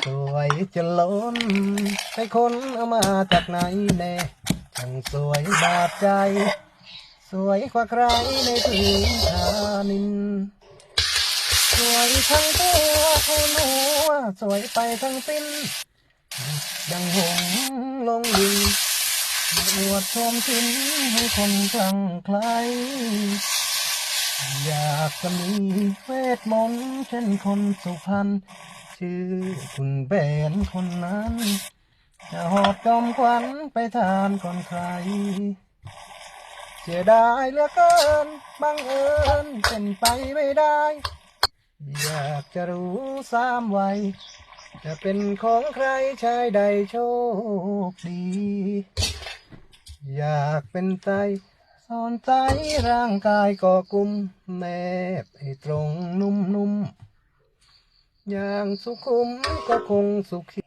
สวยจะล้นไปคนเอามาจากไหนแน่ช่างสวยบาดใจสวยกว่าใครในพื้นฐานินสวยทั้งตัวทั้งหัวสวยไปทั้งสิ้นดังหงส์ลงดินอวดชมชิ้นให้คนคลั่งไคล้อยากจะมีเวทมนต์เช่นคนสุพรรณชื่อคุณแผนคนนั้นจะหอบจอมขวัญไปทานก่อนใครเสียดายเหลือเกินบังเอิญเป็นไปไม่ได้อยากจะรู้สามวัยจะเป็นของใครชายใดโชคดีอยากเป็นใจสอนใจร่างกายก็กุมแนบให้ตรงนุ่มๆอย่างสุขุมก็คงสุขี